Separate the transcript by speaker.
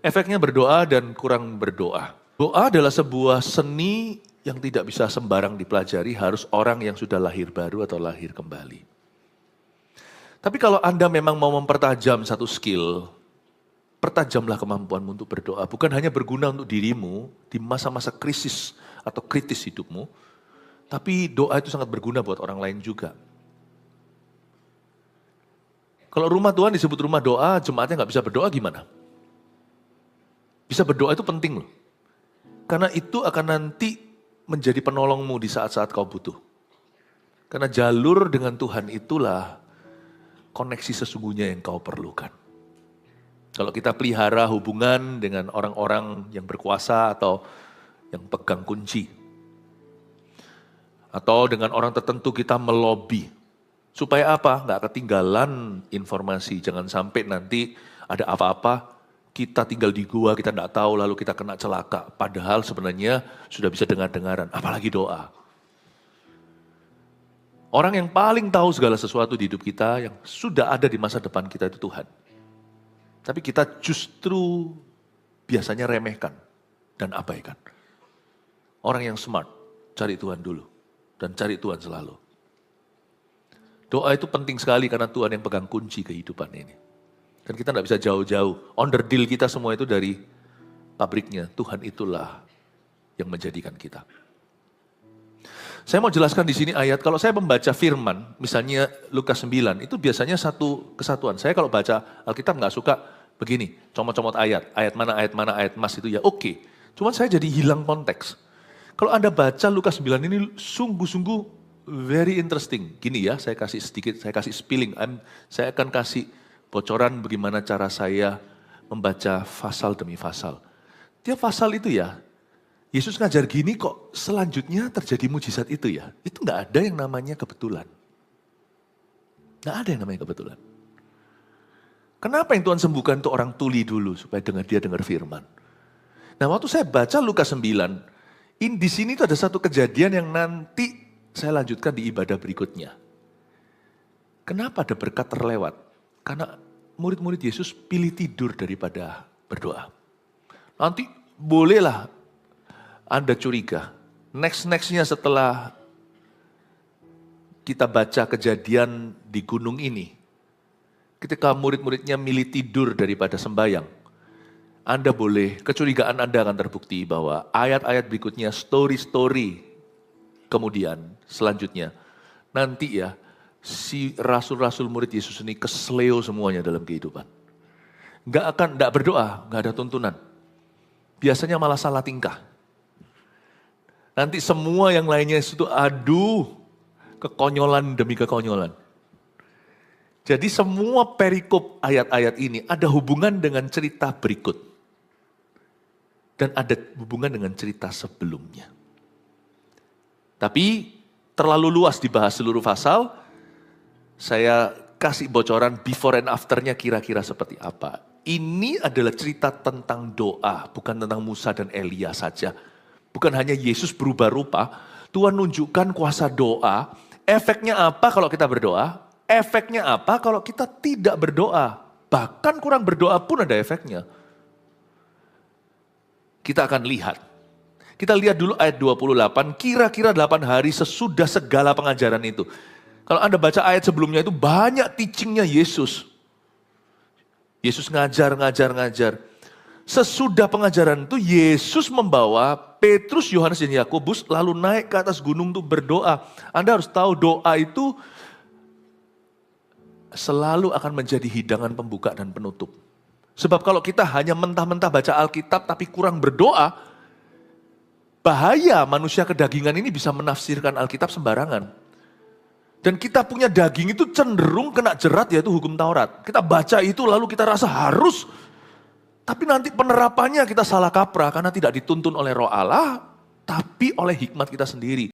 Speaker 1: Efeknya berdoa dan kurang berdoa. Doa adalah sebuah seni yang tidak bisa sembarang dipelajari, harus orang yang sudah lahir baru atau lahir kembali. Tapi kalau Anda memang mau mempertajam satu skill, pertajamlah kemampuanmu untuk berdoa. Bukan hanya berguna untuk dirimu di masa-masa krisis atau kritis hidupmu, tapi doa itu sangat berguna buat orang lain juga. Kalau rumah Tuhan disebut rumah doa, jemaatnya nggak bisa berdoa gimana? Bisa berdoa itu penting loh. Karena itu akan nanti menjadi penolongmu di saat-saat kau butuh. Karena jalur dengan Tuhan itulah koneksi sesungguhnya yang kau perlukan. Kalau kita pelihara hubungan dengan orang-orang yang berkuasa atau yang pegang kunci. Atau dengan orang tertentu kita melobi. Supaya apa? Nggak ketinggalan informasi. Jangan sampai nanti ada apa-apa, kita tinggal di gua, kita nggak tahu, lalu kita kena celaka. Padahal sebenarnya sudah bisa dengar-dengaran, apalagi doa. Orang yang paling tahu segala sesuatu di hidup kita, yang sudah ada di masa depan kita itu Tuhan. Tapi kita justru biasanya remehkan dan abaikan. Orang yang smart, cari Tuhan dulu. Dan cari Tuhan selalu. Doa itu penting sekali karena Tuhan yang pegang kunci kehidupan ini. Dan kita tidak bisa jauh-jauh. Onderdil kita semua itu dari pabriknya. Tuhan itulah yang menjadikan kita. Saya mau jelaskan di sini ayat, kalau saya membaca firman, misalnya Lukas 9, itu biasanya satu kesatuan. Saya kalau baca Alkitab nggak suka begini, comot-comot ayat mana, ayat mas itu ya oke. Cuman saya jadi hilang konteks. Kalau Anda baca Lukas 9 ini sungguh-sungguh very interesting. Gini ya, saya kasih sedikit, saya kasih spilling. Saya akan kasih bocoran bagaimana cara saya membaca pasal demi pasal. Tiap pasal itu ya, Yesus ngajar gini kok selanjutnya terjadi mujizat itu ya. Itu gak ada yang namanya kebetulan. Gak ada yang namanya kebetulan. Kenapa yang Tuhan sembuhkan itu orang tuli dulu supaya dia dengar firman. Nah waktu saya baca Lukas 9, di sini itu ada satu kejadian yang nanti saya lanjutkan di ibadah berikutnya. Kenapa ada berkat terlewat? Karena murid-murid Yesus pilih tidur daripada berdoa. Nanti bolehlah Anda curiga. Next-nya setelah kita baca kejadian di gunung ini. Ketika murid-muridnya milih tidur daripada sembahyang. Anda boleh, kecurigaan Anda akan terbukti bahwa ayat-ayat berikutnya, story-story kemudian selanjutnya. Nanti ya, si rasul-rasul murid Yesus ini kesleo semuanya dalam kehidupan. Nggak berdoa, nggak ada tuntunan. Biasanya malah salah tingkah. Nanti semua yang lainnya itu kekonyolan demi kekonyolan. Jadi semua perikop ayat-ayat ini ada hubungan dengan cerita berikut. Dan ada hubungan dengan cerita sebelumnya. Tapi terlalu luas dibahas seluruh pasal. Saya kasih bocoran before and after-nya kira-kira seperti apa. Ini adalah cerita tentang doa, bukan tentang Musa dan Elia saja. Bukan hanya Yesus berubah rupa, Tuhan nunjukkan kuasa doa. Efeknya apa kalau kita berdoa? Efeknya apa kalau kita tidak berdoa? Bahkan kurang berdoa pun ada efeknya. Kita akan lihat. Kita lihat dulu ayat 28, kira-kira 8 hari sesudah segala pengajaran itu. Kalau Anda baca ayat sebelumnya itu banyak teachingnya Yesus. Yesus ngajar. Sesudah pengajaran itu Yesus membawa Petrus, Yohanes dan Yakobus lalu naik ke atas gunung untuk berdoa. Anda harus tahu doa itu selalu akan menjadi hidangan pembuka dan penutup. Sebab kalau kita hanya mentah-mentah baca Alkitab tapi kurang berdoa, bahaya manusia kedagingan ini bisa menafsirkan Alkitab sembarangan. Dan kita punya daging itu cenderung kena jerat yaitu hukum Taurat. Kita baca itu lalu kita rasa harus. Tapi nanti penerapannya kita salah kaprah karena tidak dituntun oleh Roh Allah. Tapi oleh hikmat kita sendiri.